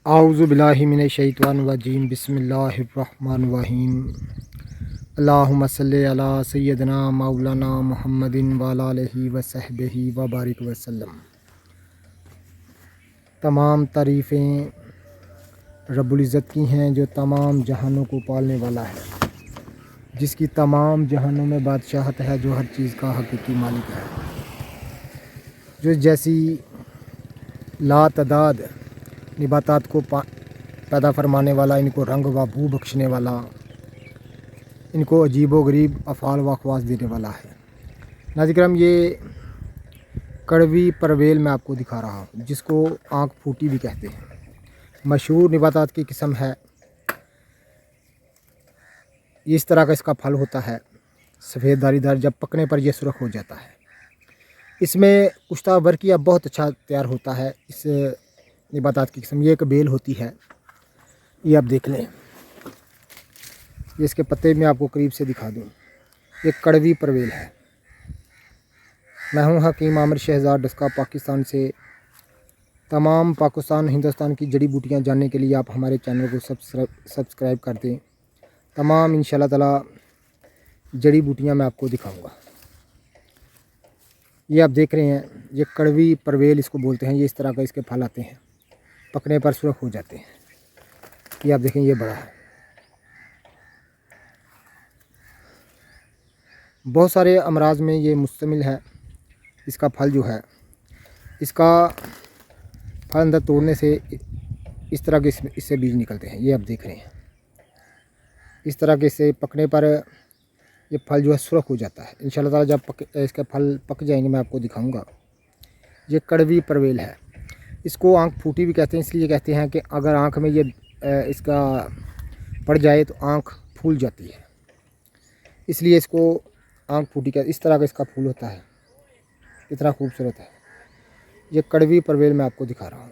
आऊज़ु बिल्लाहि मिनश शैतानिर रजीम बिस्मिल्लाहिर्रहमानिर्रहीम अल्लाहुम्मा सल्लि अला सय्यदिना मौलाना मुहम्मदिन व अला आलिहि व सहबिहि व बारिक वसल्लम। तमाम तारीफ़ें रब्बुल इज़्ज़त की हैं जो तमाम जहानों को पालने वाला है, जिसकी तमाम जहानों में बादशाहत है, जो हर चीज़ का हकीकी मालिक है, जो जैसी लातदाद निबातात को पैदा फरमाने वाला, इनको रंग व बू बख्शने वाला, इनको अजीब व गरीब अफ़ाल व अख़वास देने वाला है। नाज़िर, ये कड़वी परवेल मैं आपको दिखा रहा हूँ, जिसको आँख फूटी भी कहते हैं। मशहूर निबातात की किस्म है। इस तरह का इसका फल होता है, सफ़ेद दारीदार। जब पकने पर यह सुर्ख हो जाता है। इसमें कुश्ता वर्किया बहुत अच्छा तैयार होता है। इस निबातात की किस्म ये एक बेल होती है, ये आप देख लें। ये इसके पत्ते मैं आपको करीब से दिखा दूँ। ये कड़वी परवेल है। मैं हूँ हकीम आमिर शहजाद डस्का, पाकिस्तान से। तमाम पाकिस्तान हिंदुस्तान की जड़ी बूटियाँ जानने के लिए आप हमारे चैनल को सब्सक्राइब कर दें। तमाम इंशाल्लाह ताला जड़ी बूटियाँ मैं आपको दिखाऊंगा। ये आप देख रहे हैं, ये कड़वी परवेल इसको बोलते हैं। ये इस तरह का इसके फल आते हैं, पकने पर सुर्ख हो जाते हैं। ये आप देखें, ये बड़ा है। बहुत सारे अमराज में ये मुश्तमिल है। इसका फल जो है, इसका फल अंदर तोड़ने से इस तरह के इससे बीज निकलते हैं। ये आप देख रहे हैं, इस तरह के इससे पकने पर ये फल जो है सुर्ख हो जाता है। इंशाल्लाह ताला जब इसके फल पक जाएंगे मैं आपको दिखाऊंगा। ये कड़वी परवेल है। इसको आँख फूटी भी कहते हैं। इसलिए कहते हैं कि अगर आँख में ये इसका पड़ जाए तो आँख फूल जाती है, इसलिए इसको आँख फूटी कहते। इस तरह का इसका फूल होता है, इतना खूबसूरत है। ये कड़वी परवेल मैं आपको दिखा रहा हूँ।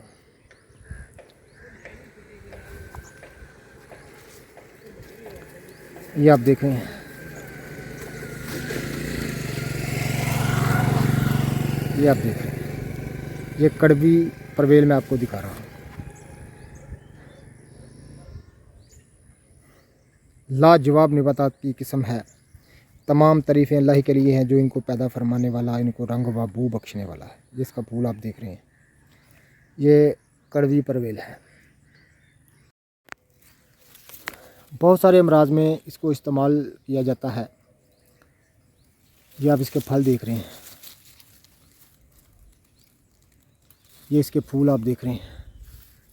ये आप देख रहे हैं, ये आप देख रहे हैं, ये कड़वी परवेल मैं आपको दिखा रहा हूँ। लाजवाब निबातात की किस्म है। तमाम तारीफ़ें अल्लाह के लिए हैं, जो इनको पैदा फरमाने वाला, इनको रंग व बू बख्शने वाला है। जिसका फूल आप देख रहे हैं, ये कड़वी परवेल है। बहुत सारे अमराज में इसको इस्तेमाल किया जाता है। ये आप इसके फल देख रहे हैं, ये इसके फूल आप देख रहे हैं।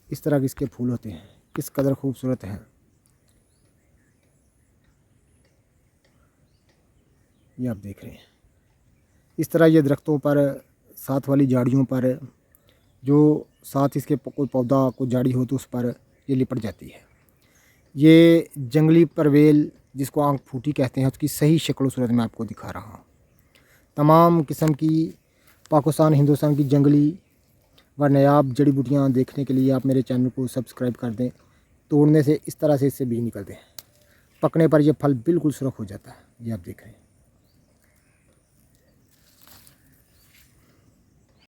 इस तरह के इसके फूल होते हैं, किस कदर खूबसूरत हैं। ये आप देख रहे हैं। इस तरह ये दरख्तों पर, साथ वाली झाड़ियों पर, जो साथ इसके कोई पौधा कोई झाड़ी हो तो उस पर ये लिपट जाती है। ये जंगली परवेल, जिसको आँख फूटी कहते हैं, उसकी सही शक्ल सूरत मैं आपको दिखा रहा हूँ। तमाम किस्म की पाकिस्तान हिंदुस्तान की जंगली व नायाब जड़ी बूटियाँ देखने के लिए आप मेरे चैनल को सब्सक्राइब कर दें। तोड़ने से इस तरह से इससे बीज निकलते हैं, पकने पर यह फल बिल्कुल सुर्ख हो जाता है। ये आप देख रहे हैं।